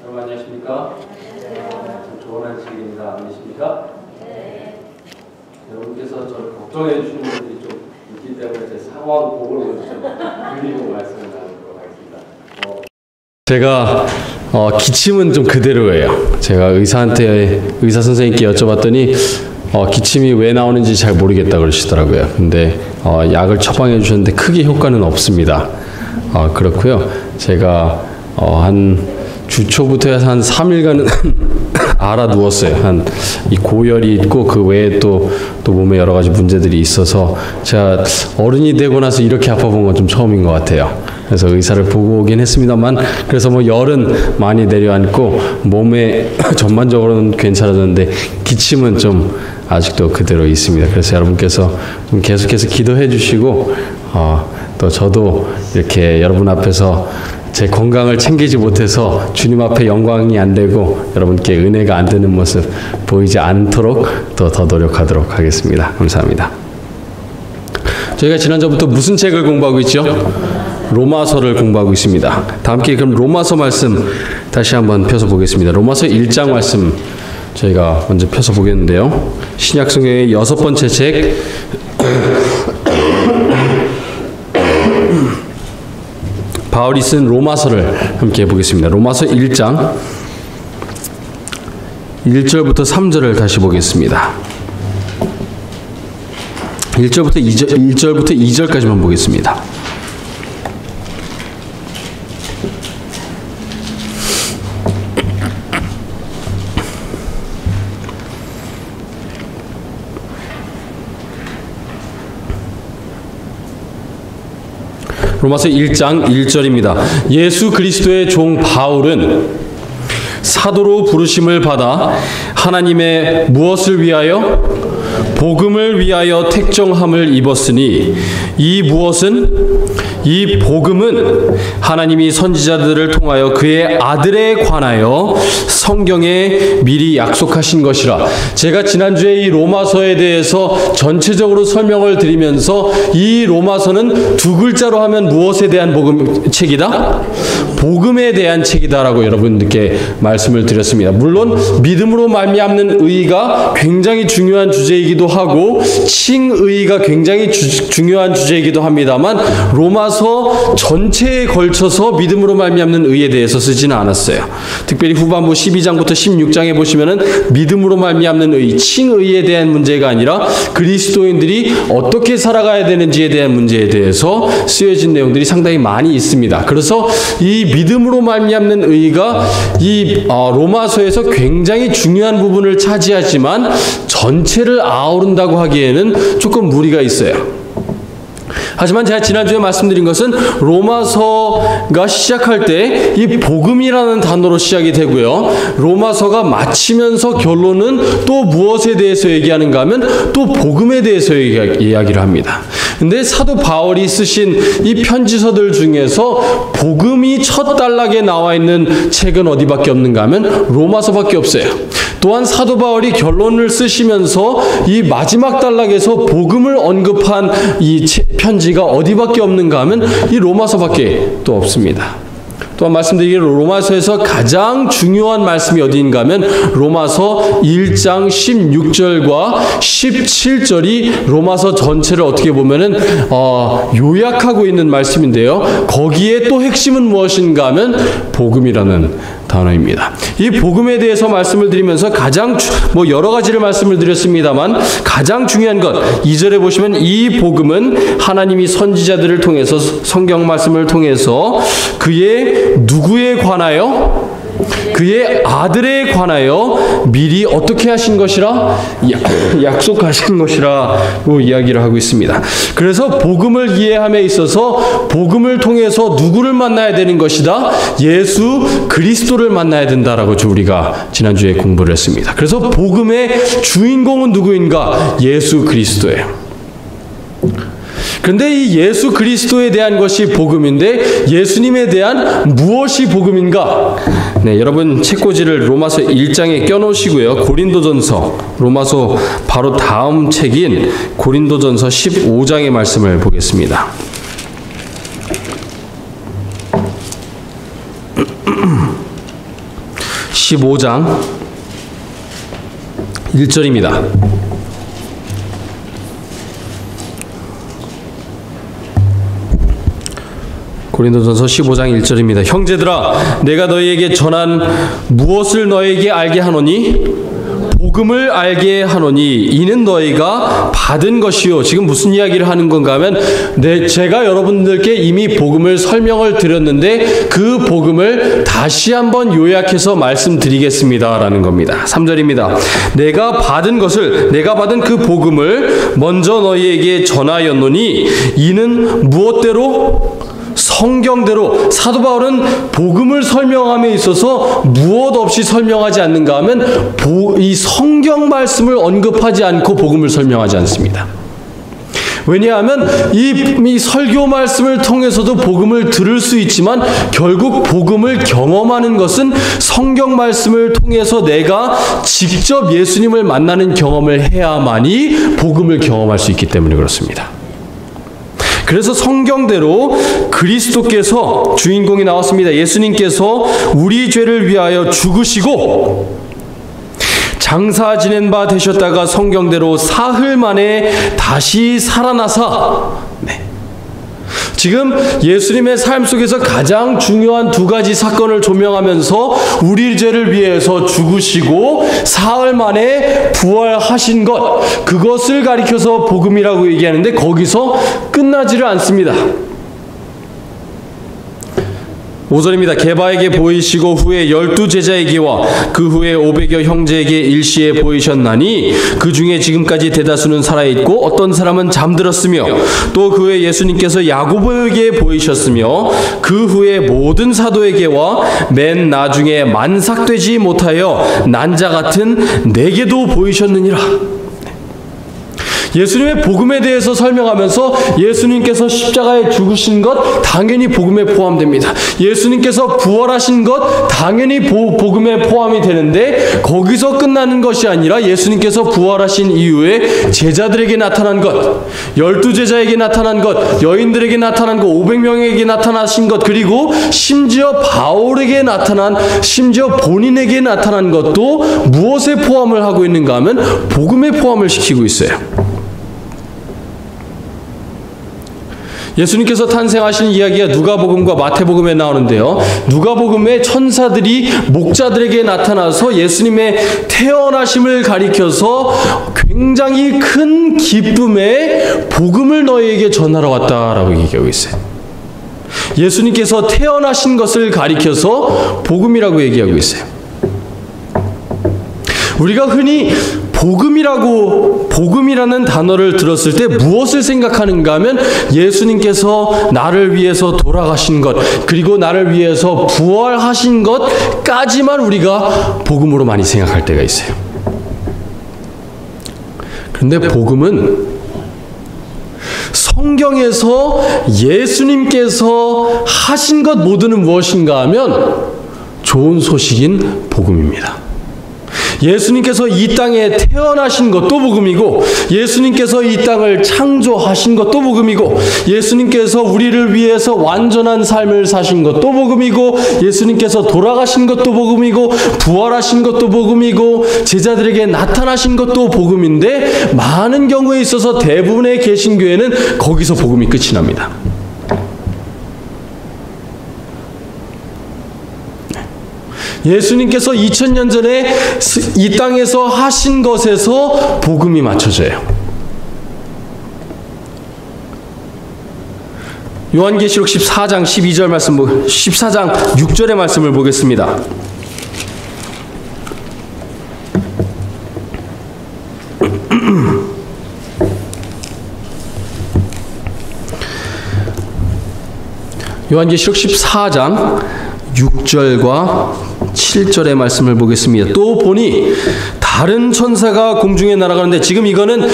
여러분 안녕하십니까? 참 좋은 안식일입니다. 안 계십니까? 여러분께서 저를 걱정해 주시는 분들이 좀 있기 때문에 제 상황 보고를 먼저 좀 드리고 말씀을 나누도록 하겠습니다. 제가 기침은 좀 그대로예요. 제가 의사 선생님께 여쭤봤더니 기침이 왜 나오는지 잘 모르겠다 그러시더라고요. 근데 약을 처방해 주셨는데 크게 효과는 없습니다. 그렇고요. 제가 한 주 초부터 해서 한 3일간은 알아 누웠어요. 이 고열이 있고 그 외에 또 몸에 여러 가지 문제들이 있어서 제가 어른이 되고 나서 이렇게 아파본 건 좀 처음인 것 같아요. 그래서 의사를 보고 오긴 했습니다만, 그래서 뭐 열은 많이 내려앉고 몸에 전반적으로는 괜찮아졌는데 기침은 좀 아직도 그대로 있습니다. 그래서 여러분께서 좀 계속해서 기도해 주시고 또 저도 이렇게 여러분 앞에서 제 건강을 챙기지 못해서 주님 앞에 영광이 안 되고 여러분께 은혜가 안 되는 모습 보이지 않도록 더 노력하도록 하겠습니다. 감사합니다. 저희가 지난주부터 무슨 책을 공부하고 있죠? 로마서를 공부하고 있습니다. 다 함께 그럼 로마서 말씀 다시 한번 펴서 보겠습니다. 로마서 1장 말씀 저희가 먼저 펴서 보겠는데요. 신약 성경의 6번째 책 바울이 쓴 로마서를 함께 보겠습니다. 로마서 1장 1절부터 3절을 다시 보겠습니다. 1절부터 2절까지만 보겠습니다. 로마서 1장 1절입니다. 예수 그리스도의 종 바울은 사도로 부르심을 받아 하나님의 무엇을 위하여? 복음을 위하여 택정함을 입었으니 이 복음은 하나님이 선지자들을 통하여 그의 아들에 관하여 성경에 미리 약속하신 것이라. 제가 지난주에 이 로마서에 대해서 전체적으로 설명을 드리면서 이 로마서는 두 글자로 하면 무엇에 대한 책이다? 복음에 대한 책이다라고 여러분들께 말씀을 드렸습니다. 물론 믿음으로 말미암는 의가 굉장히 중요한 주제이기도 하고 칭의가 굉장히 중요한 주제이기도 합니다만 로마서 전체에 걸쳐서 믿음으로 말미암는 의에 대해서 쓰지는 않았어요. 특별히 후반부 12장부터 16장에 보시면은 믿음으로 말미암는 의, 칭의에 대한 문제가 아니라 그리스도인들이 어떻게 살아가야 되는지에 대한 문제에 대해서 쓰여진 내용들이 상당히 많이 있습니다. 그래서 이 믿음으로 말미암는 의가 이 로마서에서 굉장히 중요한 부분을 차지하지만 전체를 아우른다고 하기에는 조금 무리가 있어요. 하지만 제가 지난주에 말씀드린 것은 로마서가 시작할 때 이 복음이라는 단어로 시작이 되고요. 로마서가 마치면서 결론은 또 무엇에 대해서 얘기하는가 하면 또 복음에 대해서 이야기를 합니다. 근데 사도 바울이 쓰신 이 편지서들 중에서 복음이 첫 단락에 나와 있는 책은 어디밖에 없는가 하면 로마서밖에 없어요. 또한 사도 바울이 결론을 쓰시면서 이 마지막 단락에서 복음을 언급한 이 편지가 어디밖에 없는가 하면 이 로마서밖에 또 없습니다. 또한 말씀드리기로 로마서에서 가장 중요한 말씀이 어디인가 하면 로마서 1장 16절과 17절이 로마서 전체를 어떻게 보면은 요약하고 있는 말씀인데요. 거기에 또 핵심은 무엇인가 하면 복음이라는 단어입니다. 이 복음에 대해서 말씀을 드리면서 가장 여러 가지를 말씀을 드렸습니다만 가장 중요한 것 2절에 보시면 이 복음은 하나님이 선지자들을 통해서 성경 말씀을 통해서 그의 누구에 관하여? 그의 아들에 관하여 미리 어떻게 하신 것이라? 약속하신 것이라고 이야기를 하고 있습니다. 그래서 복음을 이해함에 있어서 복음을 통해서 누구를 만나야 되는 것이다? 예수 그리스도를 만나야 된다라고 우리가 지난주에 공부를 했습니다. 그래서 복음의 주인공은 누구인가? 예수 그리스도예요. 그런데 이 예수 그리스도에 대한 것이 복음인데 예수님에 대한 무엇이 복음인가? 네, 여러분 책꽂이를 로마서 1장에 껴놓으시고요. 고린도전서, 로마서 바로 다음 책인 고린도전서 15장의 말씀을 보겠습니다. 15장 1절입니다. 고린도전서 15장 1절입니다. 형제들아, 내가 너희에게 전한 무엇을 너희에게 알게 하노니? 복음을 알게 하노니 이는 너희가 받은 것이요. 지금 무슨 이야기를 하는 건가 하면 제가 여러분들께 이미 복음을 설명을 드렸는데 그 복음을 다시 한번 요약해서 말씀드리겠습니다 라는 겁니다. 3절입니다. 내가 받은 그 복음을 먼저 너희에게 전하였노니 이는 무엇대로? 성경대로. 사도 바울은 복음을 설명함에 있어서 무엇 없이 설명하지 않는가 하면 이 성경 말씀을 언급하지 않고 복음을 설명하지 않습니다. 왜냐하면 이 설교 말씀을 통해서도 복음을 들을 수 있지만 결국 복음을 경험하는 것은 성경 말씀을 통해서 내가 직접 예수님을 만나는 경험을 해야만이 복음을 경험할 수 있기 때문에 그렇습니다. 그래서 성경대로 그리스도께서 주인공이 나왔습니다. 예수님께서 우리 죄를 위하여 죽으시고 장사 지낸 바 되셨다가 성경대로 사흘 만에 다시 살아나사. 지금 예수님의 삶 속에서 가장 중요한 두 가지 사건을 조명하면서 우리 죄를 위해서 죽으시고 사흘 만에 부활하신 것, 그것을 가리켜서 복음이라고 얘기하는데 거기서 끝나지를 않습니다. 5절입니다. 게바에게 보이시고 후에 12제자에게와 그 후에 500여 형제에게 일시에 보이셨나니 그 중에 지금까지 대다수는 살아있고 어떤 사람은 잠들었으며 또 그 후에 예수님께서 야고보에게 보이셨으며 그 후에 모든 사도에게와 맨 나중에 만삭되지 못하여 난 자 같은 내게도 보이셨느니라. 예수님의 복음에 대해서 설명하면서 예수님께서 십자가에 죽으신 것 당연히 복음에 포함됩니다. 예수님께서 부활하신 것 당연히 복음에 포함이 되는데 거기서 끝나는 것이 아니라 예수님께서 부활하신 이후에 제자들에게 나타난 것, 12제자에게 나타난 것, 여인들에게 나타난 것, 500명에게 나타나신 것, 그리고 심지어 바울에게 나타난, 심지어 본인에게 나타난 것도 무엇에 포함을 하고 있는가 하면 복음에 포함을 시키고 있어요. 예수님께서 탄생하신 이야기가 누가복음과 마태복음에 나오는데요. 누가복음에 천사들이 목자들에게 나타나서 예수님의 태어나심을 가리켜서 굉장히 큰 기쁨의 복음을 너희에게 전하러 왔다라고 얘기하고 있어요. 예수님께서 태어나신 것을 가리켜서 복음이라고 얘기하고 있어요. 우리가 흔히 복음이라는 단어를 들었을 때 무엇을 생각하는가 하면 예수님께서 나를 위해서 돌아가신 것, 그리고 나를 위해서 부활하신 것까지만 우리가 복음으로 많이 생각할 때가 있어요. 그런데 복음은 성경에서 예수님께서 하신 것 모두는 무엇인가 하면 좋은 소식인 복음입니다. 예수님께서 이 땅에 태어나신 것도 복음이고, 예수님께서 이 땅을 창조하신 것도 복음이고, 예수님께서 우리를 위해서 완전한 삶을 사신 것도 복음이고, 예수님께서 돌아가신 것도 복음이고, 부활하신 것도 복음이고, 제자들에게 나타나신 것도 복음인데, 많은 경우에 있어서 대부분의 개신교회는 거기서 복음이 끝이 납니다. 예수님께서 2000년 전에 이 땅에서 하신 것에서 복음이 맞춰져요. 요한계시록 14장 12절 말씀, 14장 6절의 말씀을 보겠습니다. 요한계시록 14장 6절과 7절의 말씀을 보겠습니다. 또 보니 다른 천사가 공중에 날아가는데, 지금 이거는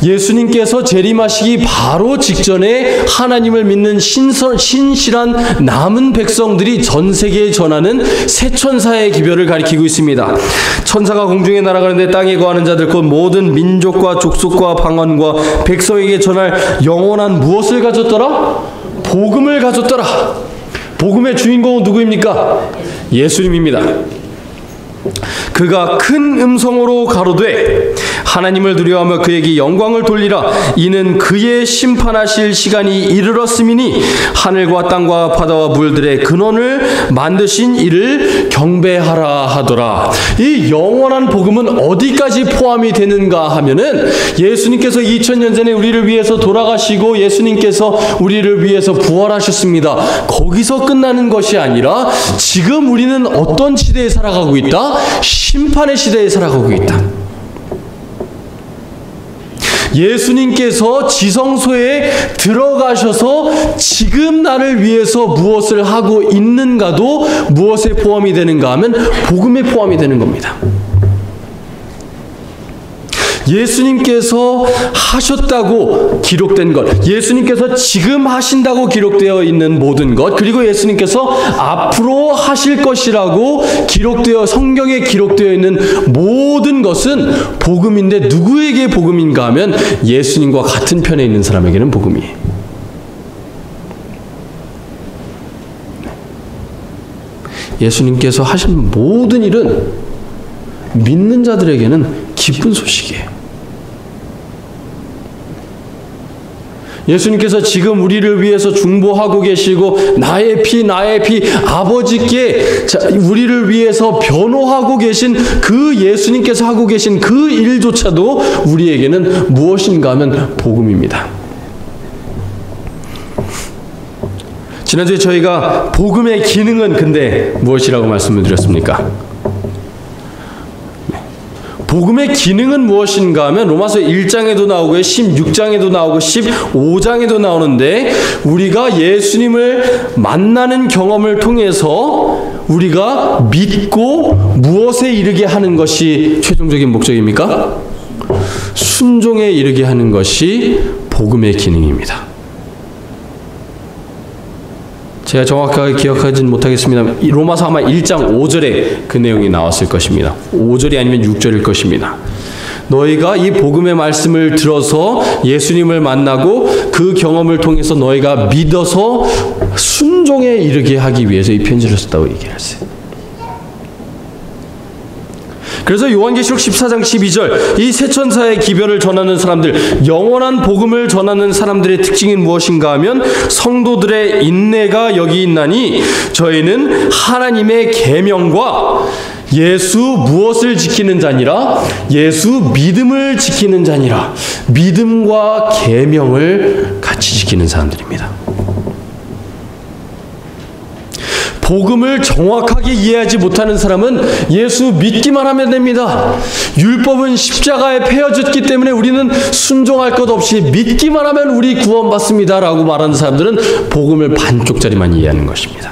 예수님께서 재림하시기 바로 직전에 하나님을 믿는 신실한 남은 백성들이 전 세계에 전하는 새 천사의 기별을 가리키고 있습니다. 천사가 공중에 날아가는데 땅에 거하는 자들 곧 모든 민족과 족속과 방언과 백성에게 전할 영원한 무엇을 가졌더라? 복음을 가졌더라. 복음의 주인공은 누구입니까? 예수님입니다. 그가 큰 음성으로 가로되 하나님을 두려워하며 그에게 영광을 돌리라. 이는 그의 심판하실 시간이 이르렀음이니 하늘과 땅과 바다와 물들의 근원을 만드신 이를 경배하라 하더라. 이 영원한 복음은 어디까지 포함이 되는가 하면은 예수님께서 2000년 전에 우리를 위해서 돌아가시고 예수님께서 우리를 위해서 부활하셨습니다. 거기서 끝나는 것이 아니라 지금 우리는 어떤 시대에 살아가고 있다? 심판의 시대에 살아가고 있다. 예수님께서 지성소에 들어가셔서 지금 나를 위해서 무엇을 하고 있는가도 무엇에 포함이 되는가 하면 복음에 포함이 되는 겁니다. 예수님께서 하셨다고 기록된 것, 예수님께서 지금 하신다고 기록되어 있는 모든 것, 그리고 예수님께서 앞으로 하실 것이라고 기록되어 성경에 기록되어 있는 모든 것은 복음인데 누구에게 복음인가 하면 예수님과 같은 편에 있는 사람에게는 복음이에요. 예수님께서 하신 모든 일은 믿는 자들에게는 기쁜 소식이에요. 예수님께서 지금 우리를 위해서 중보하고 계시고 나의 피 아버지께 우리를 위해서 변호하고 계신 그 예수님께서 하고 계신 그 일조차도 우리에게는 무엇인가 하면 복음입니다. 지난주에 저희가 복음의 기능은 근데 무엇이라고 말씀을 드렸습니까? 복음의 기능은 무엇인가 하면 로마서 1장에도 나오고 16장에도 나오고 15장에도 나오는데 우리가 예수님을 만나는 경험을 통해서 우리가 믿고 무엇에 이르게 하는 것이 최종적인 목적입니까? 순종에 이르게 하는 것이 복음의 기능입니다. 제가 정확하게 기억하지는 못하겠습니다. 로마서 아마 1장 5절에 그 내용이 나왔을 것입니다. 5절이 아니면 6절일 것입니다. 너희가 이 복음의 말씀을 들어서 예수님을 만나고 그 경험을 통해서 너희가 믿어서 순종에 이르게 하기 위해서 이 편지를 썼다고 얘기했어요. 그래서 요한계시록 14장 12절 이 세 천사의 기별을 전하는 사람들, 영원한 복음을 전하는 사람들의 특징이 무엇인가 하면 성도들의 인내가 여기 있나니 저희는 하나님의 계명과 예수 무엇을 지키는 자니라? 예수 믿음을 지키는 자니라. 믿음과 계명을 같이 지키는 사람들입니다. 복음을 정확하게 이해하지 못하는 사람은 예수 믿기만 하면 됩니다. 율법은 십자가에 패여졌기 때문에 우리는 순종할 것 없이 믿기만 하면 우리 구원받습니다 라고 말하는 사람들은 복음을 반쪽짜리만 이해하는 것입니다.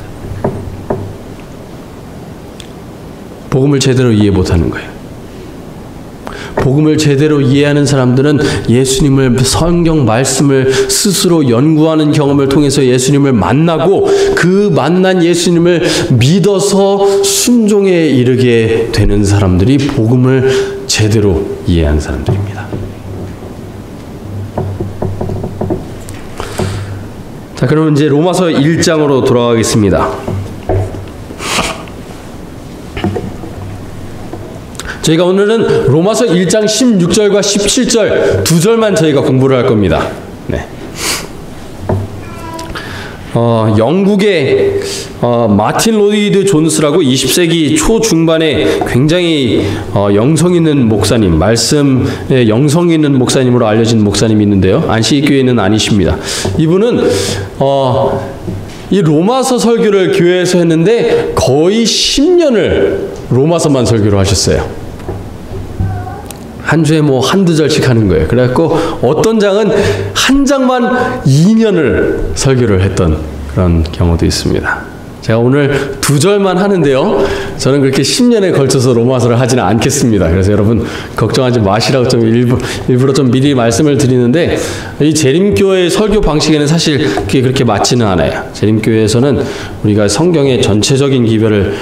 복음을 제대로 이해 못하는 거예요. 복음을 제대로 이해하는 사람들은 예수님을 성경 말씀을 스스로 연구하는 경험을 통해서 예수님을 만나고 그 만난 예수님을 믿어서 순종에 이르게 되는 사람들이 복음을 제대로 이해한 사람들입니다. 자, 그러면 이제 로마서 1장으로 돌아가겠습니다. 저희가 오늘은 로마서 1장 16절과 17절 두 절만 저희가 공부를 할 겁니다. 네. 영국의 마틴 로이드 존스라고 20세기 초중반에 굉장히 영성 있는 목사님, 말씀에 영성 있는 목사님으로 알려진 목사님이 있는데요. 안식교회는 아니십니다. 이분은 이 로마서 설교를 교회에서 했는데 거의 10년을 로마서만 설교를 하셨어요. 한 주에 뭐 한두 절씩 하는 거예요. 그래갖고 어떤 장은 한 장만 2년을 설교를 했던 그런 경우도 있습니다. 제가 오늘 두 절만 하는데요. 저는 그렇게 10년에 걸쳐서 로마서를 하지는 않겠습니다. 그래서 여러분 걱정하지 마시라고 좀 일부러 좀 미리 말씀을 드리는데 이 재림교회의 설교 방식에는 사실 그게 그렇게 맞지는 않아요. 재림교회에서는 우리가 성경의 전체적인 기별을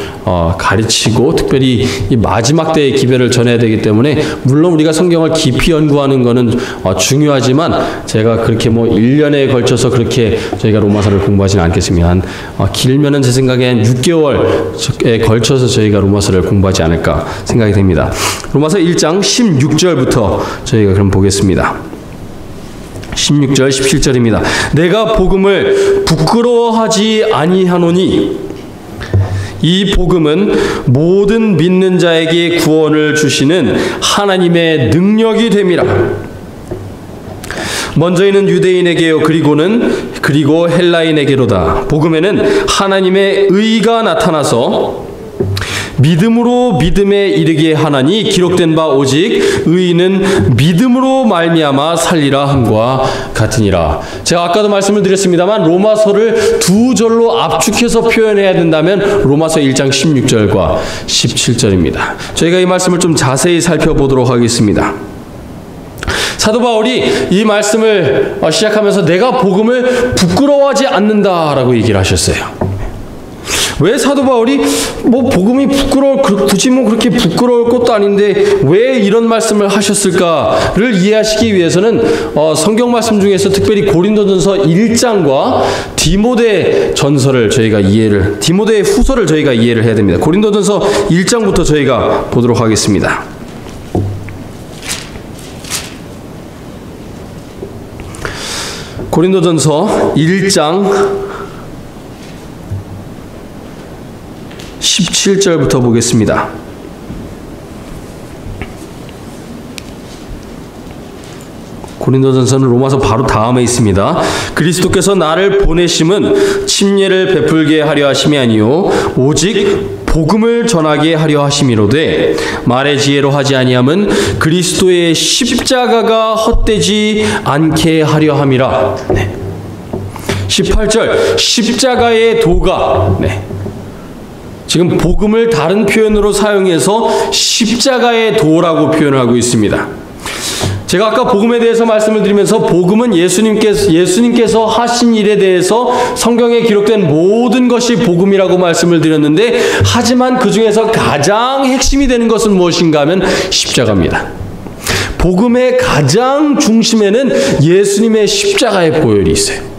가르치고 특별히 이 마지막 때의 기별을 전해야 되기 때문에 물론 우리가 성경을 깊이 연구하는 거는 중요하지만 제가 그렇게 뭐 1년에 걸쳐서 그렇게 저희가 로마서를 공부하지는 않겠습니다. 길면은 제 제 생각에 한 6개월에 걸쳐서 저희가 로마서를 공부하지 않을까 생각이 됩니다. 로마서 1장 16절부터 저희가 그럼 보겠습니다. 16절 17절입니다. 내가 복음을 부끄러워하지 아니하노니 이 복음은 모든 믿는 자에게 구원을 주시는 하나님의 능력이 됨이라. 먼저 이는 유대인에게요 그리고 헬라인에게로다. 복음에는 하나님의 의가 나타나서 믿음으로 믿음에 이르게 하나니 기록된 바 오직 의인은 믿음으로 말미암아 살리라 함과 같으니라. 제가 아까도 말씀을 드렸습니다만 로마서를 두 절로 압축해서 표현해야 된다면 로마서 1장 16절과 17절입니다. 저희가 이 말씀을 좀 자세히 살펴보도록 하겠습니다. 사도 바울이 이 말씀을 시작하면서 내가 복음을 부끄러워하지 않는다라고 얘기를 하셨어요. 왜 사도 바울이 복음이 굳이 그렇게 부끄러울 것도 아닌데 왜 이런 말씀을 하셨을까를 이해하시기 위해서는 성경 말씀 중에서 특별히 고린도전서 1장과 디모데 전서를 디모데 후서를 저희가 이해를 해야 됩니다. 고린도전서 1장부터 저희가 보도록 하겠습니다. 고린도전서 1장 17절부터 보겠습니다. 고린도전서는 로마서 바로 다음에 있습니다. 그리스도께서 나를 보내심은 침례를 베풀게 하려 하심이 아니요 오직 복음을 전하게 하려 하심이로되 말의 지혜로 하지 아니함은 그리스도의 십자가가 헛되지 않게 하려 함이라. 18절 십자가의 도가 지금 복음을 다른 표현으로 사용해서 십자가의 도라고 표현하고 있습니다. 제가 아까 복음에 대해서 말씀을 드리면서 복음은 예수님께서 하신 일에 대해서 성경에 기록된 모든 것이 복음이라고 말씀을 드렸는데 하지만 그 중에서 가장 핵심이 되는 것은 무엇인가 하면 십자가입니다. 복음의 가장 중심에는 예수님의 십자가의 보혈이 있어요.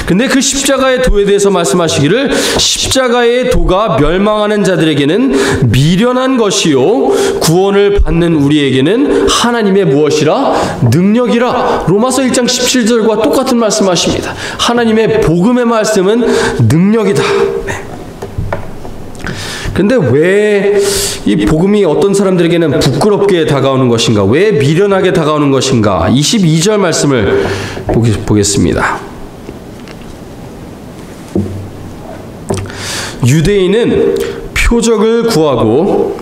근데 그 십자가의 도에 대해서 말씀하시기를 십자가의 도가 멸망하는 자들에게는 미련한 것이요 구원을 받는 우리에게는 하나님의 무엇이라? 능력이라. 로마서 1장 17절과 똑같은 말씀하십니다. 하나님의 복음의 말씀은 능력이다. 근데 왜 이 복음이 어떤 사람들에게는 부끄럽게 다가오는 것인가? 왜 미련하게 다가오는 것인가? 22절 말씀을 보겠습니다. 유대인은 표적을 구하고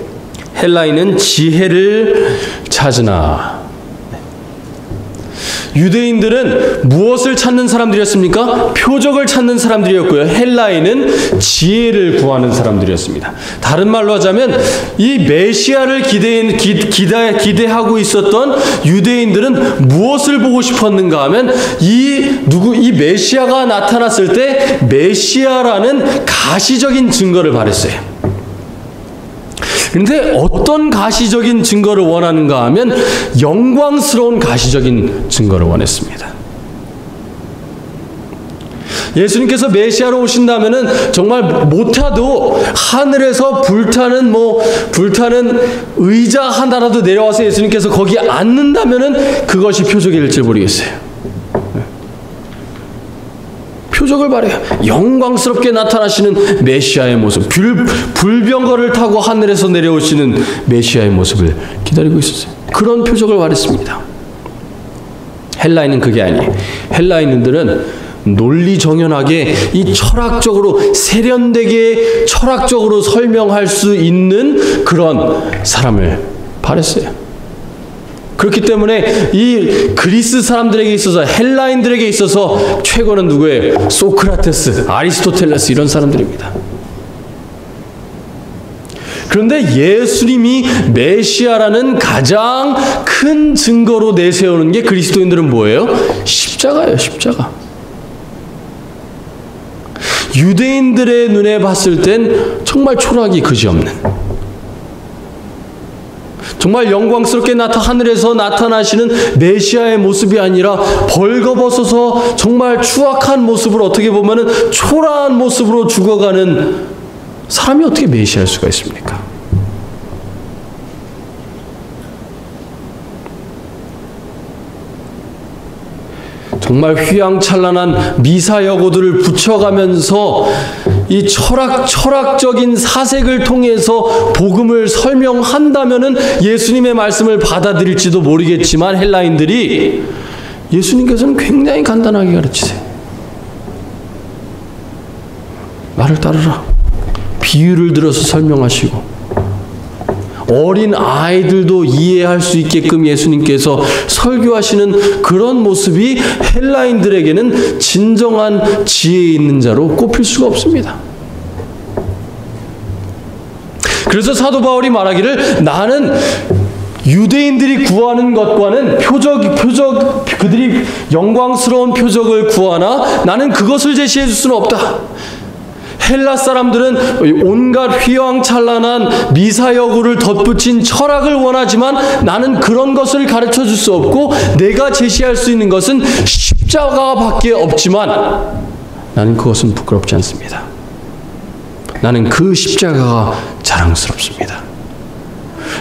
헬라인은 지혜를 찾으나. 유대인들은 무엇을 찾는 사람들이었습니까? 표적을 찾는 사람들이었고요. 헬라인은 지혜를 구하는 사람들이었습니다. 다른 말로 하자면 이 메시아를 기대하고 있었던 유대인들은 무엇을 보고 싶었는가 하면 이 메시아가 나타났을 때 메시아라는 가시적인 증거를 바랬어요. 그런데 어떤 가시적인 증거를 원하는가 하면 영광스러운 가시적인 증거를 원했습니다. 예수님께서 메시아로 오신다면은 정말 못해도 하늘에서 불타는 의자 하나라도 내려와서 예수님께서 거기 앉는다면은 그것이 표적일지 모르겠어요. 표적을 바래요. 영광스럽게 나타나시는 메시아의 모습, 불병거를 타고 하늘에서 내려오시는 메시아의 모습을 기다리고 있었어요. 그런 표적을 바랬습니다. 헬라인은 그게 아니에요. 헬라인들은 논리정연하게 이 철학적으로 세련되게 철학적으로 설명할 수 있는 그런 사람을 바랬어요. 그렇기 때문에 이 그리스 사람들에게 있어서 헬라인들에게 있어서 최고는 누구예요? 소크라테스, 아리스토텔레스 이런 사람들입니다. 그런데 예수님이 메시아라는 가장 큰 증거로 내세우는 게 그리스도인들은 뭐예요? 십자가예요. 십자가. 유대인들의 눈에 봤을 땐 정말 초라하기 그지없는, 정말 영광스럽게 하늘에서 나타나시는 메시아의 모습이 아니라 벌거벗어서 정말 추악한 모습으로, 어떻게 보면은 초라한 모습으로 죽어가는 사람이 어떻게 메시아일 수가 있습니까? 정말 휘황찬란한 미사여고들을 붙여가면서 이 철학적인 사색을 통해서 복음을 설명한다면은 예수님의 말씀을 받아들일지도 모르겠지만, 헬라인들이 예수님께서는 굉장히 간단하게 가르치세요. 나를 따르라. 비유를 들어서 설명하시고, 어린 아이들도 이해할 수 있게끔 예수님께서 설교하시는 그런 모습이 헬라인들에게는 진정한 지혜 있는 자로 꼽힐 수가 없습니다. 그래서 사도 바울이 말하기를, 나는 유대인들이 구하는 것과는 그들이 영광스러운 표적을 구하나 나는 그것을 제시해 줄 수는 없다. 헬라 사람들은 온갖 휘황찬란한 미사여구를 덧붙인 철학을 원하지만 나는 그런 것을 가르쳐 줄 수 없고, 내가 제시할 수 있는 것은 십자가밖에 없지만 나는 그것은 부끄럽지 않습니다. 나는 그 십자가가 자랑스럽습니다.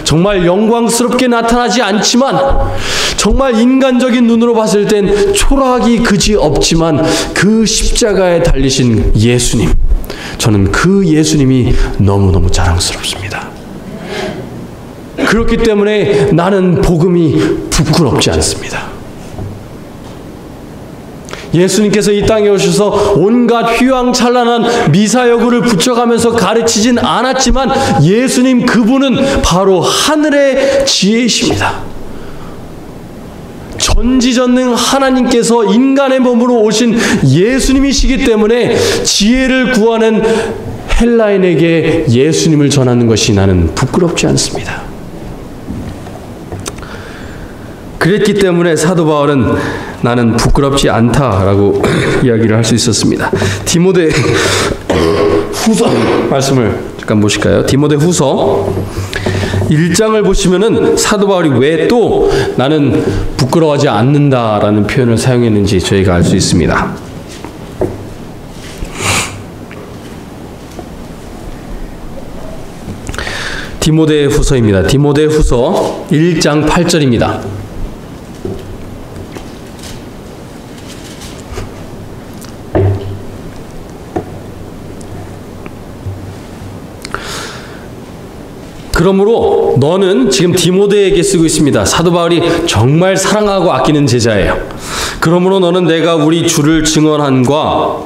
정말 영광스럽게 나타나지 않지만, 정말 인간적인 눈으로 봤을 땐 초라하기 그지 없지만, 그 십자가에 달리신 예수님, 저는 그 예수님이 너무너무 자랑스럽습니다. 그렇기 때문에 나는 복음이 부끄럽지 않습니다. 예수님께서 이 땅에 오셔서 온갖 휘황찬란한 미사여구를 붙여가면서 가르치진 않았지만, 예수님 그분은 바로 하늘의 지혜이십니다. 전지전능 하나님께서 인간의 몸으로 오신 예수님이시기 때문에 지혜를 구하는 헬라인에게 예수님을 전하는 것이 나는 부끄럽지 않습니다. 그랬기 때문에 사도 바울은 나는 부끄럽지 않다라고 이야기를 할 수 있었습니다. 디모데 후서 말씀을 잠깐 보실까요? 디모데 후서 1장을 보시면은 사도 바울이 왜 또 나는 부끄러워하지 않는다라는 표현을 사용했는지 저희가 알 수 있습니다. 디모데 후서입니다. 디모데 후서 1장 8절입니다. 그러므로 너는, 지금 디모데에게 쓰고 있습니다. 사도 바울이 정말 사랑하고 아끼는 제자예요. 그러므로 너는 내가 우리 주를 증언함과,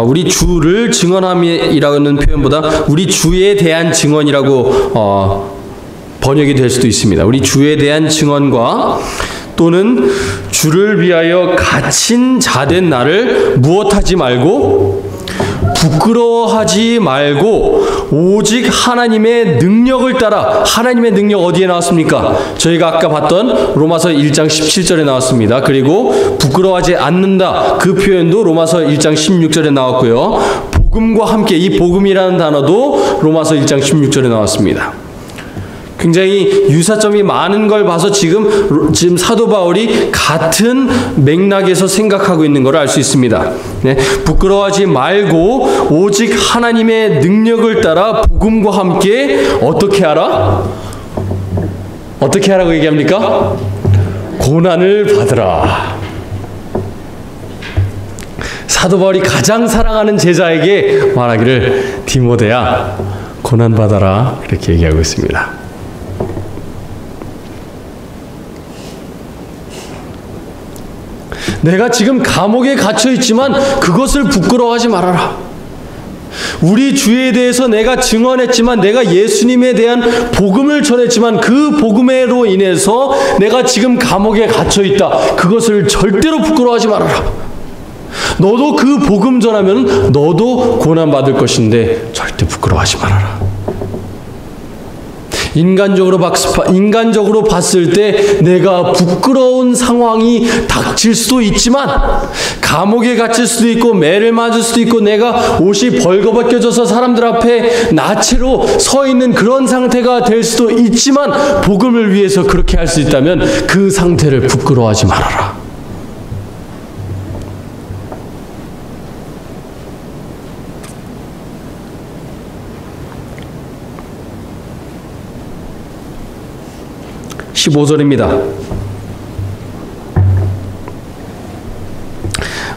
우리 주를 증언함이라는 표현보다 우리 주에 대한 증언이라고 번역이 될 수도 있습니다. 우리 주에 대한 증언과, 또는 주를 위하여 갇힌 자된 나를 무엇하지 말고, 부끄러워하지 말고 오직 하나님의 능력을 따라. 하나님의 능력 어디에 나왔습니까? 저희가 아까 봤던 로마서 1장 17절에 나왔습니다. 그리고 부끄러워하지 않는다, 그 표현도 로마서 1장 16절에 나왔고요. 복음과 함께, 이 복음이라는 단어도 로마서 1장 16절에 나왔습니다. 굉장히 유사점이 많은 걸 봐서 지금 사도 바울이 같은 맥락에서 생각하고 있는 걸 알 수 있습니다. 부끄러워하지 말고 오직 하나님의 능력을 따라 복음과 함께 어떻게 하라? 어떻게 하라고 얘기합니까? 고난을 받으라. 사도 바울이 가장 사랑하는 제자에게 말하기를, 디모데야, 고난 받아라, 이렇게 얘기하고 있습니다. 내가 지금 감옥에 갇혀 있지만 그것을 부끄러워하지 말아라. 우리 주에 대해서 내가 증언했지만, 내가 예수님에 대한 복음을 전했지만, 그 복음으로 인해서 내가 지금 감옥에 갇혀 있다. 그것을 절대로 부끄러워하지 말아라. 너도 그 복음 전하면 너도 고난 받을 것인데 절대 부끄러워하지 말아라. 인간적으로 봤을 때 내가 부끄러운 상황이 닥칠 수도 있지만, 감옥에 갇힐 수도 있고 매를 맞을 수도 있고 내가 옷이 벌거벗겨져서 사람들 앞에 나체로 서 있는 그런 상태가 될 수도 있지만, 복음을 위해서 그렇게 할 수 있다면 그 상태를 부끄러워하지 말아라. (15절입니다)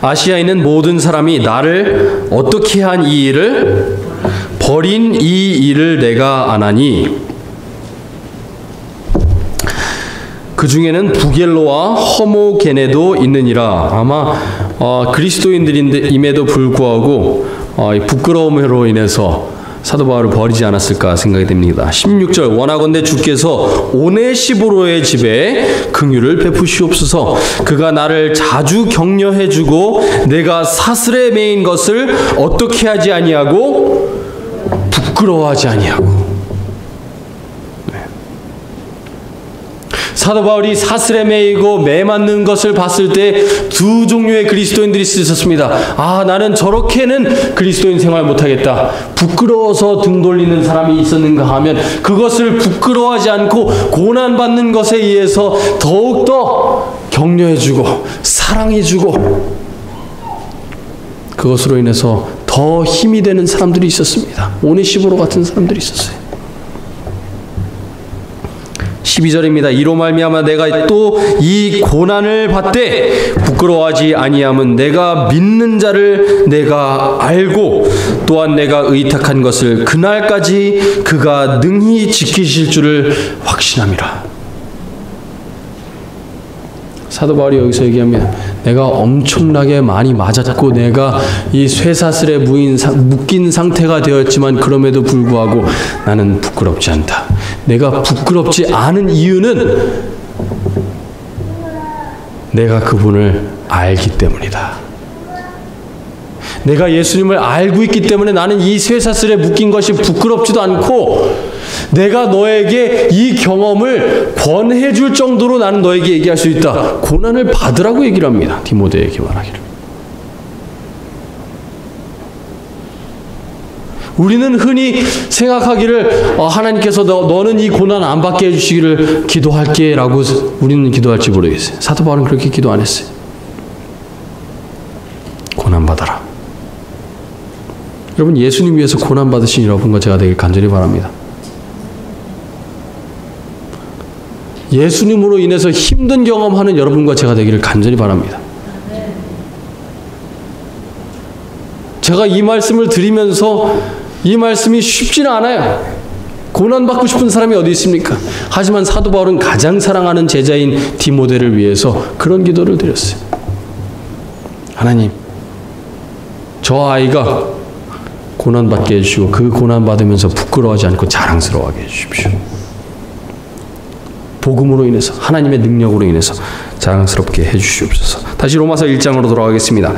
아시아에 있는 모든 사람이 나를 어떻게 한 이 일을 버린 이 일을 내가 아나니 그 중에는 부겔로와 허모게네도 있느니라. 아마 그리스도인들임에도 불구하고 부끄러움으로 인해서 사도 바울을 버리지 않았을까 생각이 됩니다. 16절 원하건대 주께서 오네시보로의 집에 긍휼을 베푸시옵소서. 그가 나를 자주 격려해주고 내가 사슬에 매인 것을 어떻게 하지 아니하고 부끄러워하지 아니하고. 사도 바울이 사슬에 매이고 매 맞는 것을 봤을 때 두 종류의 그리스도인들이 있었습니다. 나는 저렇게는 그리스도인 생활 못하겠다. 부끄러워서 등 돌리는 사람이 있었는가 하면 그것을 부끄러워하지 않고 고난받는 것에 의해서 더욱더 격려해주고 사랑해주고 그것으로 인해서 더 힘이 되는 사람들이 있었습니다. 오네시보로 같은 사람들이 있었어요. 12절입니다. 이로 말미암아 내가 또 이 고난을 받되 부끄러워하지 아니함은 내가 믿는 자를 내가 알고 또한 내가 의탁한 것을 그날까지 그가 능히 지키실 줄을 확신함이라. 사도 바울이 여기서 얘기하면 내가 엄청나게 많이 맞았고 내가 이 쇠사슬에 묶인 상태가 되었지만 그럼에도 불구하고 나는 부끄럽지 않다. 내가 부끄럽지 않은 이유는 내가 그분을 알기 때문이다. 내가 예수님을 알고 있기 때문에 나는 이 쇠사슬에 묶인 것이 부끄럽지도 않고 내가 너에게 이 경험을 권해 줄 정도로 나는 너에게 얘기할 수 있다. 고난을 받으라고 얘기를 합니다. 디모데에게 말하기를. 우리는 흔히 생각하기를 하나님께서 너는 이 고난 안 받게 해주시기를 기도할게 라고 우리는 기도할지 모르겠어요. 사도 바울은 그렇게 기도 안 했어요. 고난 받아라. 여러분, 예수님 위해서 고난 받으신 여러분과 제가 되길 간절히 바랍니다. 예수님으로 인해서 힘든 경험하는 여러분과 제가 되기를 간절히 바랍니다. 제가 이 말씀을 드리면서 이 말씀이 쉽지는 않아요. 고난받고 싶은 사람이 어디 있습니까? 하지만 사도 바울은 가장 사랑하는 제자인 디모데를 위해서 그런 기도를 드렸어요. 하나님, 저 아이가 고난받게 해주시고 그 고난받으면서 부끄러워하지 않고 자랑스러워하게 해주십시오. 복음으로 인해서, 하나님의 능력으로 인해서 자랑스럽게 해주시옵소서. 다시 로마서 1장으로 돌아가겠습니다.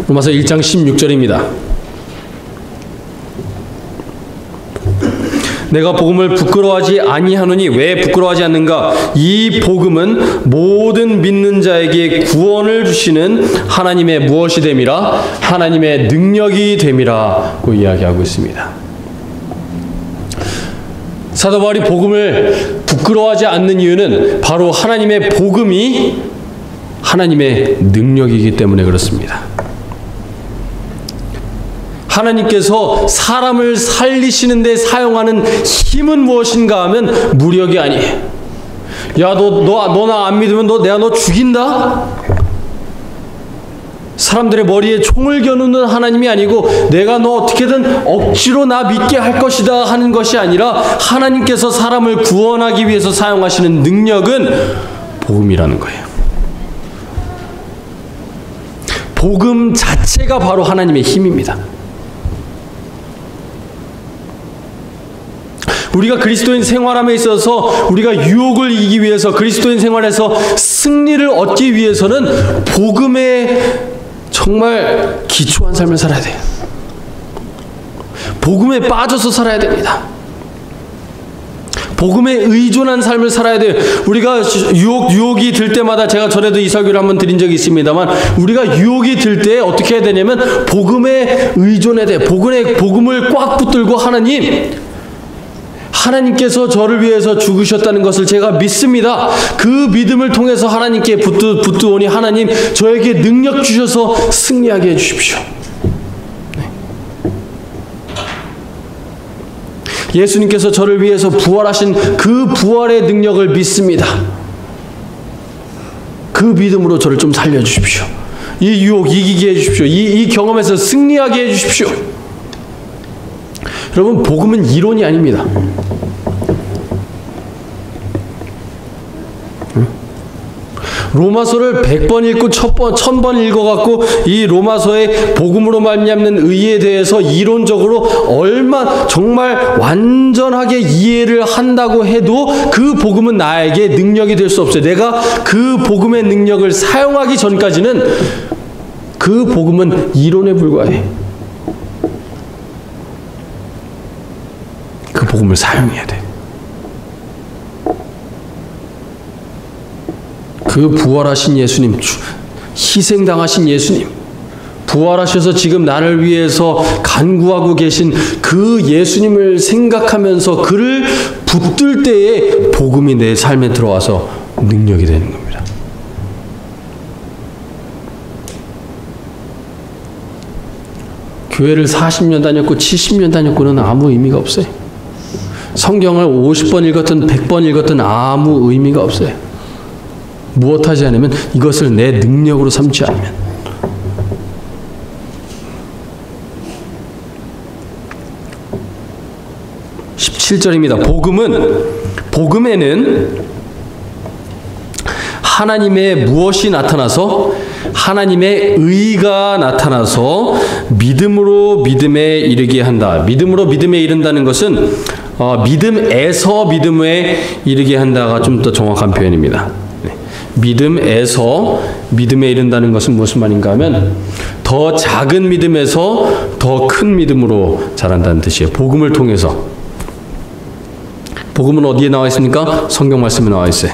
로마서 1장 16절입니다. 내가 복음을 부끄러워하지 아니하노니 왜 부끄러워하지 않는가? 이 복음은 모든 믿는 자에게 구원을 주시는 하나님의 무엇이 됨이라? 하나님의 능력이 됨이라고 이야기하고 있습니다. 사도 바울이 복음을 부끄러워하지 않는 이유는 바로 하나님의 복음이 하나님의 능력이기 때문에 그렇습니다. 하나님께서 사람을 살리시는 데 사용하는 힘은 무엇인가 하면 무력이 아니에요. 야, 너 나 안 믿으면 내가 너 죽인다? 사람들의 머리에 총을 겨누는 하나님이 아니고 내가 너 어떻게든 억지로 나 믿게 할 것이다 하는 것이 아니라 하나님께서 사람을 구원하기 위해서 사용하시는 능력은 복음이라는 거예요. 복음 자체가 바로 하나님의 힘입니다. 우리가 그리스도인 생활함에 있어서 우리가 유혹을 이기기 위해서 그리스도인 생활에서 승리를 얻기 위해서는 복음에 정말 기초한 삶을 살아야 돼요. 복음에 빠져서 살아야 됩니다. 복음에 의존한 삶을 살아야 돼요. 우리가 유혹이 들 때마다, 제가 전에도 이 설교를 한번 드린 적이 있습니다만, 우리가 유혹이 들 때 어떻게 해야 되냐면 복음에 의존해야 돼요. 복음을 꽉 붙들고 하나님께서 저를 위해서 죽으셨다는 것을 제가 믿습니다. 그 믿음을 통해서 하나님께 붙드오니 하나님 저에게 능력 주셔서 승리하게 해주십시오. 예수님께서 저를 위해서 부활하신 그 부활의 능력을 믿습니다. 그 믿음으로 저를 좀 살려주십시오. 이 유혹 이기게 해주십시오. 이 경험에서 승리하게 해주십시오. 여러분, 복음은 이론이 아닙니다. 로마서를 100번 읽고 1000번 읽어갖고 이 로마서의 복음으로 말미암는 의에 대해서 이론적으로 정말 완전하게 이해를 한다고 해도 그 복음은 나에게 능력이 될 수 없어요. 내가 그 복음의 능력을 사용하기 전까지는 그 복음은 이론에 불과해. 그 복음을 사용해야 돼. 그 부활하신 예수님, 희생당하신 예수님, 부활하셔서 지금 나를 위해서 간구하고 계신 그 예수님을 생각하면서 그를 붙들 때에 복음이 내 삶에 들어와서 능력이 되는 겁니다. 교회를 40년 다녔고 70년 다녔고는 아무 의미가 없어요. 성경을 50번 읽었든 100번 읽었든 아무 의미가 없어요. 무엇하지 않으면, 이것을 내 능력으로 삼지 않으면. 복음에는 하나님의 무엇이 나타나서, 하나님의 의가 나타나서 믿음으로 믿음에 이르게 한다. 믿음으로 믿음에 이른다는 것은 믿음에서 믿음에 이르게 한다가 좀 더 정확한 표현입니다. 믿음에서 믿음에 이른다는 것은 무슨 말인가 하면, 더 작은 믿음에서 더 큰 믿음으로 자란다는 뜻이에요. 복음을 통해서. 복음은 어디에 나와 있습니까? 성경 말씀에 나와 있어요.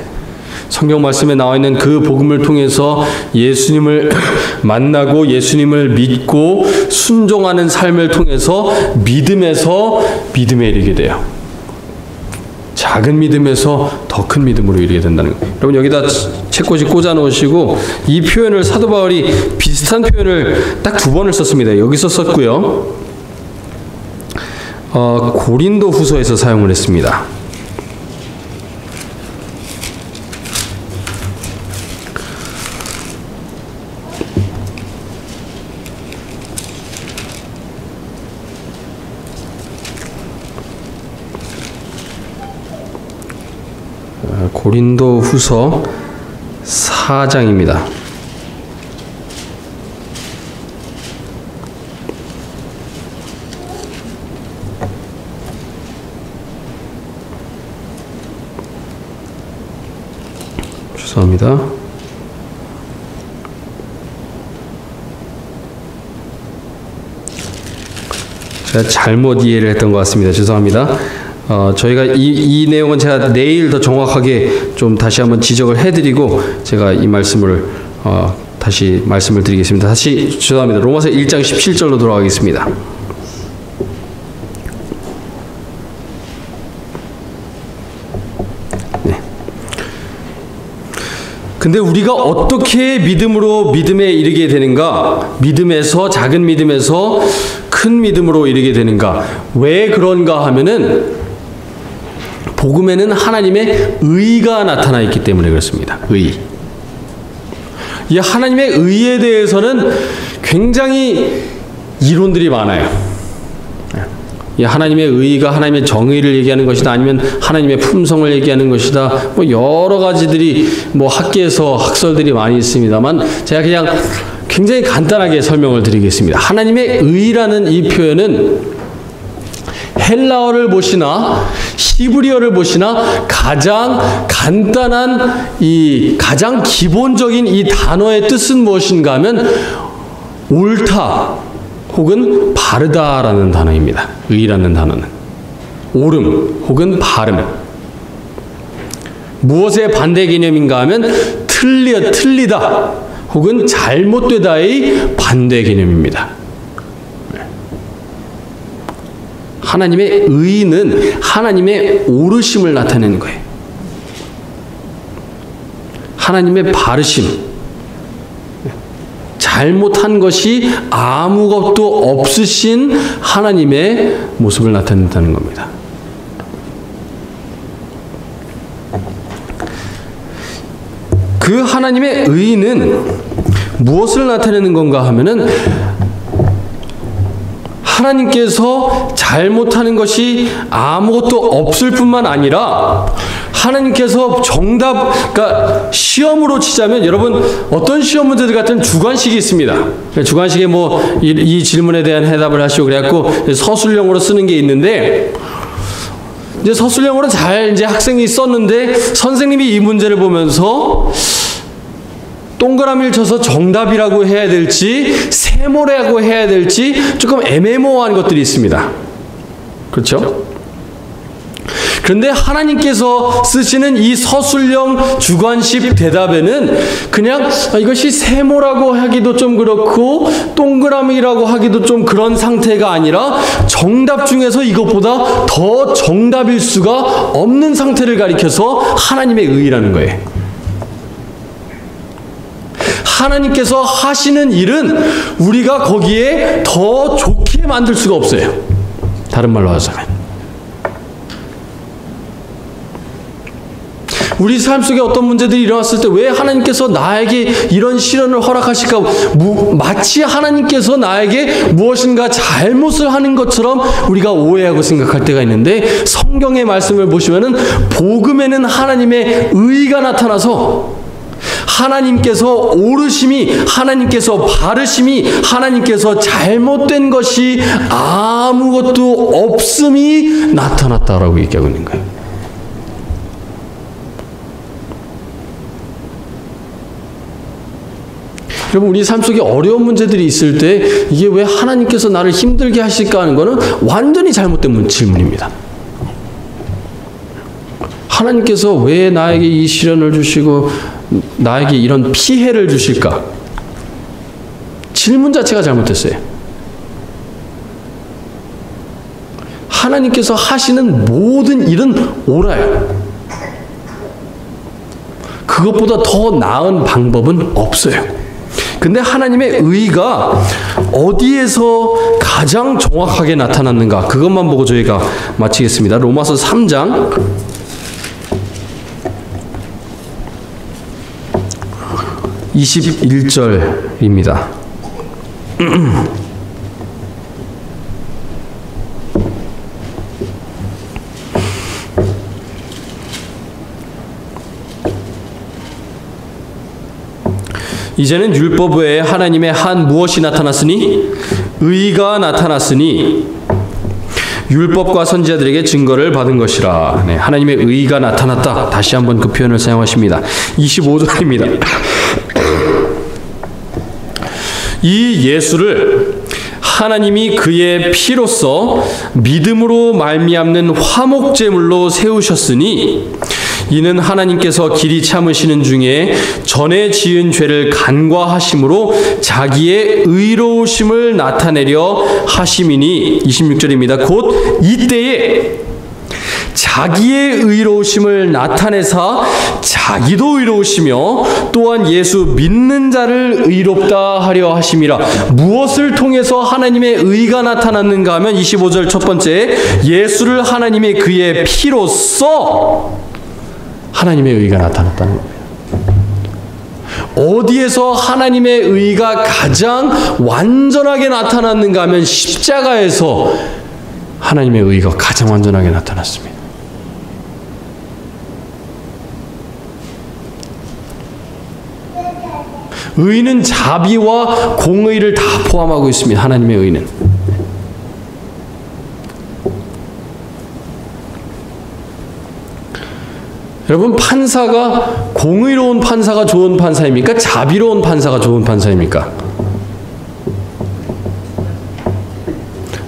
성경 말씀에 나와 있는 그 복음을 통해서 예수님을 만나고 예수님을 믿고 순종하는 삶을 통해서 믿음에서 믿음에 이르게 돼요. 작은 믿음에서 더 큰 믿음으로 이르게 된다는 거예요. 여러분, 여기다 책꽂이 꽂아 놓으시고, 이 표현을 사도 바울이 비슷한 표현을 딱 2번을 썼습니다. 여기서 썼고요. 고린도 후서에서 사용을 했습니다. 고린도 후서 4장입니다. 죄송합니다. 제가 잘못 이해를 했던 것 같습니다. 죄송합니다. 저희가 이 내용은 제가 내일 더 정확하게 좀 다시 한번 지적을 해드리고 제가 이 말씀을 다시 말씀을 드리겠습니다. 다시 죄송합니다. 로마서 1장 17절로 돌아가겠습니다. 네. 근데 우리가 어떻게 믿음으로 믿음에 이르게 되는가? 믿음에서, 작은 믿음에서 큰 믿음으로 이르게 되는가? 왜 그런가 하면은 복음에는 하나님의 의가 나타나 있기 때문에 그렇습니다. 의. 이 하나님의 의에 대해서는 굉장히 이론들이 많아요. 이 하나님의 의가 하나님의 정의를 얘기하는 것이다, 아니면 하나님의 품성을 얘기하는 것이다, 뭐 여러 가지들이 학계에서 학설들이 많이 있습니다만, 제가 그냥 굉장히 간단하게 설명을 드리겠습니다. 하나님의 의라는 이 표현은 헬라어를 보시나 히브리어를 보시나 가장 간단한 가장 기본적인 이 단어의 뜻은 무엇인가 하면 옳다 혹은 바르다라는 단어입니다. 의라는 단어는 옳음 혹은 바름. 무엇의 반대 개념인가 하면 틀리다 혹은 잘못되다의 반대 개념입니다. 하나님의 의는 하나님의 옳으심을 나타내는 거예요. 하나님의 바르심, 잘못한 것이 아무것도 없으신 하나님의 모습을 나타낸다는 겁니다. 그 하나님의 의는 무엇을 나타내는 건가 하면은 하나님께서 잘못하는 것이 아무것도 없을 뿐만 아니라 하나님께서 그러니까 시험으로 치자면 여러분 어떤 시험 문제들 같은 주관식이 있습니다. 주관식에 이 질문에 대한 해답을 하시오 그래갖고 서술형으로 쓰는 게 있는데 이제 서술형으로 잘 이제 학생이 썼는데 선생님이 이 문제를 보면서 동그라미를 쳐서 정답이라고 해야 될지 세모라고 해야 될지 조금 애매모호한 것들이 있습니다. 그렇죠? 그런데 하나님께서 쓰시는 이 서술형 주관식 대답에는 그냥 이것이 세모라고 하기도 좀 그렇고 동그라미라고 하기도 좀 그런 상태가 아니라 정답 중에서 이것보다 더 정답일 수가 없는 상태를 가리켜서 하나님의 의라는 거예요. 하나님께서 하시는 일은 우리가 거기에 더 좋게 만들 수가 없어요. 다른 말로 하자면 우리 삶 속에 어떤 문제들이 일어났을 때 왜 하나님께서 나에게 이런 시련을 허락하실까? 마치 하나님께서 나에게 무엇인가 잘못을 하는 것처럼 우리가 오해하고 생각할 때가 있는데 성경의 말씀을 보시면은 복음에는 하나님의 의가 나타나서 하나님께서 옳으심이, 하나님께서 바르심이, 하나님께서 잘못된 것이 아무것도 없음이 나타났다라고 얘기하고 있는 거예요. 여러분 우리 삶 속에 어려운 문제들이 있을 때 이게 왜 하나님께서 나를 힘들게 하실까 하는 것은 완전히 잘못된 질문입니다. 하나님께서 왜 나에게 이 시련을 주시고 나에게 이런 피해를 주실까? 질문 자체가 잘못됐어요. 하나님께서 하시는 모든 일은 옳아요. 그것보다 더 나은 방법은 없어요. 근데 하나님의 의가 어디에서 가장 정확하게 나타났는가? 그것만 보고 저희가 마치겠습니다. 로마서 3장 21절입니다. 이제는 율법 외에 하나님의 한 무엇이 나타났으니 의가 나타났으니 율법과 선지자들에게 증거를 받은 것이라. 네, 하나님의 의가 나타났다. 다시 한번 그 표현을 사용하십니다. 25절입니다. 이 예수를 하나님이 그의 피로써 믿음으로 말미암는 화목제물로 세우셨으니 이는 하나님께서 길이 참으시는 중에 전에 지은 죄를 간과하심으로 자기의 의로우심을 나타내려 하심이니 26절입니다. 곧 이때에 자기의 의로우심을 나타내사 자기도 의로우시며 또한 예수 믿는 자를 의롭다 하려 하심이라. 무엇을 통해서 하나님의 의가 나타났는가 하면 25절 첫 번째, 예수를 하나님이 그의 피로써 하나님의 의가 나타났다는 겁니다. 어디에서 하나님의 의가 가장 완전하게 나타났는가 하면 십자가에서 하나님의 의가 가장 완전하게 나타났습니다. 의는 자비와 공의를 다 포함하고 있습니다. 하나님의 의는. 여러분, 판사가 공의로운 판사가 좋은 판사입니까? 자비로운 판사가 좋은 판사입니까?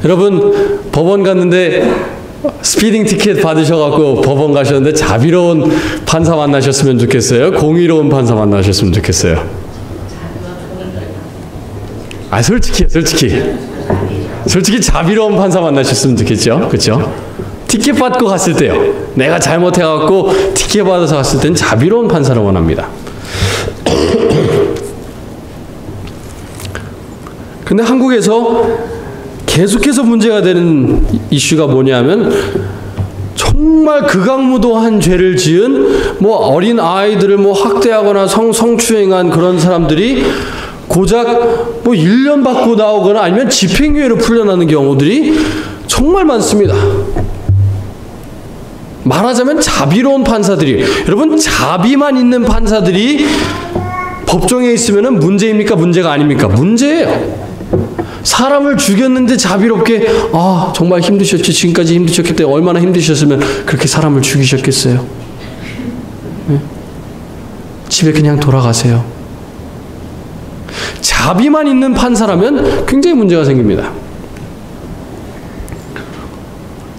여러분, 법원 갔는데 스피딩 티켓 받으셔갖고 법원 가셨는데 자비로운 판사 만나셨으면 좋겠어요? 공의로운 판사 만나셨으면 좋겠어요? 아, 솔직히 자비로운 판사 만나셨으면 좋겠죠? 그렇죠? 티켓 받고 갔을 때요. 내가 잘못해갖고 티켓 받아서 갔을 땐 자비로운 판사를 원합니다. 근데 한국에서 계속해서 문제가 되는 이슈가 뭐냐면, 정말 극악무도한 죄를 지은 어린 아이들을 학대하거나 성추행한 그런 사람들이 고작 1년 받고 나오거나 아니면 집행유예로 풀려나는 경우들이 정말 많습니다. 말하자면 자비로운 판사들이, 여러분, 자비만 있는 판사들이 법정에 있으면 문제입니까? 문제가 아닙니까? 문제예요. 사람을 죽였는데 자비롭게, 정말 힘드셨지, 지금까지 힘드셨기 때문에 얼마나 힘드셨으면 그렇게 사람을 죽이셨겠어요? 네? 집에 그냥 돌아가세요. 자비만 있는 판사라면 굉장히 문제가 생깁니다.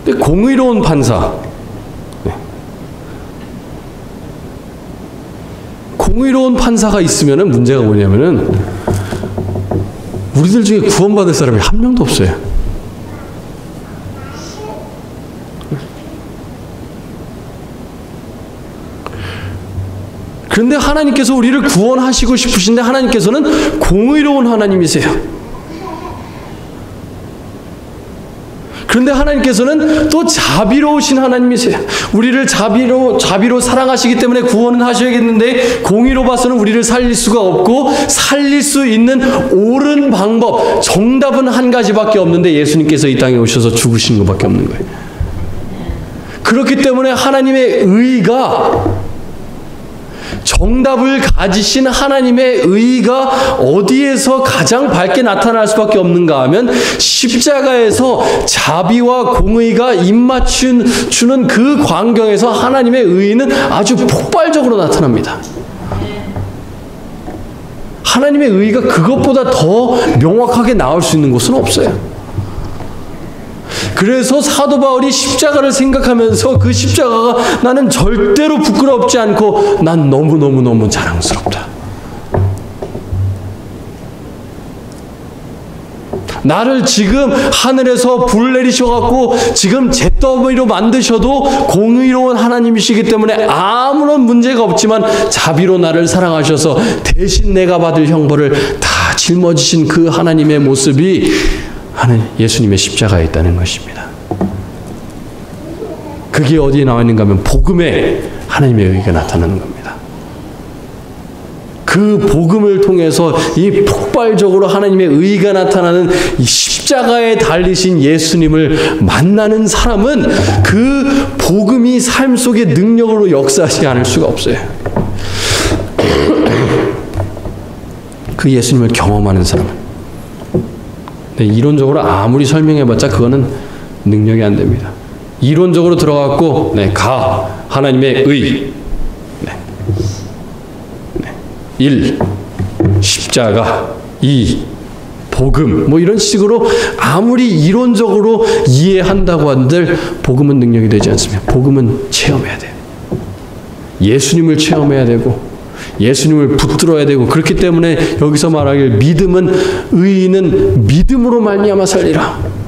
근데 공의로운 판사, 공의로운 판사가 있으면 문제가 뭐냐면은, 우리들 중에 구원받을 사람이 한 명도 없어요. 그런데 하나님께서 우리를 구원하시고 싶으신데, 하나님께서는 공의로운 하나님이세요. 그런데 하나님께서는 또 자비로우신 하나님이세요. 우리를 자비로 사랑하시기 때문에 구원은 하셔야겠는데, 공의로 봐서는 우리를 살릴 수가 없고, 살릴 수 있는 옳은 방법, 정답은 한 가지밖에 없는데, 예수님께서 이 땅에 오셔서 죽으신 것밖에 없는 거예요. 그렇기 때문에 하나님의 의가, 정답을 가지신 하나님의 의가 어디에서 가장 밝게 나타날 수밖에 없는가 하면, 십자가에서 자비와 공의가 입맞추는 그 광경에서 하나님의 의는 아주 폭발적으로 나타납니다. 하나님의 의가 그것보다 더 명확하게 나올 수 있는 곳은 없어요. 그래서 사도 바울이 십자가를 생각하면서, 그 십자가가 나는 절대로 부끄럽지 않고 난 너무너무너무 자랑스럽다. 나를 지금 하늘에서 불 내리셔갖고 지금 잿더미로 만드셔도 공의로운 하나님이시기 때문에 아무런 문제가 없지만, 자비로 나를 사랑하셔서 대신 내가 받을 형벌을 다 짊어지신 그 하나님의 모습이 예수님의 십자가에 있다는 것입니다. 그게 어디에 나와 있는가 하면 복음에 하나님의 의가 나타나는 겁니다. 그 복음을 통해서 이 폭발적으로 하나님의 의가 나타나는 이 십자가에 달리신 예수님을 만나는 사람은 그 복음이 삶 속의 능력으로 역사하지 않을 수가 없어요. 그 예수님을 경험하는 사람은, 이론적으로 아무리 설명해봤자 그거는 능력이 안 됩니다. 이론적으로 들어갔고, 하나님의 의, 1, 십자가, 2, 복음, 이런 식으로 아무리 이론적으로 이해한다고 한들 복음은 능력이 되지 않습니다. 복음은 체험해야 돼요. 예수님을 체험해야 되고, 예수님을 붙들어야 되고, 그렇기 때문에 여기서 말하길 의인은 믿음으로 말미암아 살리라.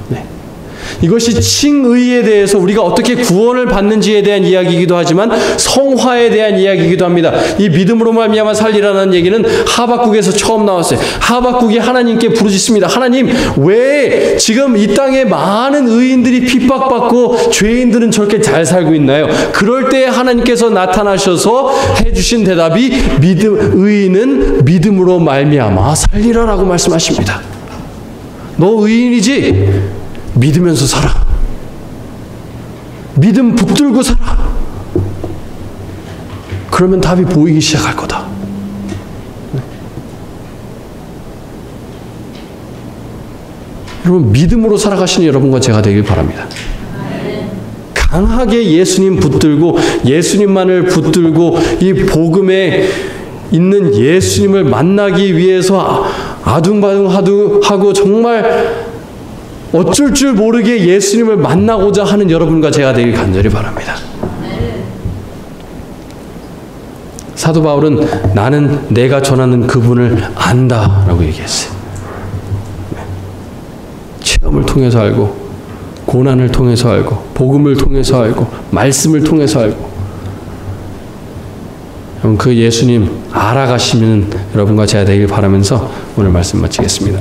이것이 칭의에 대해서 우리가 어떻게 구원을 받는지에 대한 이야기이기도 하지만 성화에 대한 이야기이기도 합니다. 이 믿음으로 말미암아 살리라는 얘기는 하박국에서 처음 나왔어요. 하박국이 하나님께 부르짖습니다. 하나님, 왜 지금 이 땅에 많은 의인들이 핍박받고 죄인들은 저렇게 잘 살고 있나요? 그럴 때 하나님께서 나타나셔서 해주신 대답이 의인은 믿음으로 말미암아 살리라라고 말씀하십니다. 너 의인이지? 믿으면서 살아. 믿음 붙들고 살아. 그러면 답이 보이기 시작할 거다. 여러분, 믿음으로 살아가시는 여러분과 제가 되길 바랍니다. 강하게 예수님 붙들고 예수님만을 붙들고 이 복음에 있는 예수님을 만나기 위해서 아둥바둥하고 정말 어쩔 줄 모르게 예수님을 만나고자 하는 여러분과 제가 되길 간절히 바랍니다. 사도 바울은 나는 내가 전하는 그분을 안다라고 얘기했어요. 체험을 통해서 알고 고난을 통해서 알고 복음을 통해서 알고 말씀을 통해서 알고 여러분 그 예수님 알아가시면 여러분과 제가 되길 바라면서 오늘 말씀 마치겠습니다.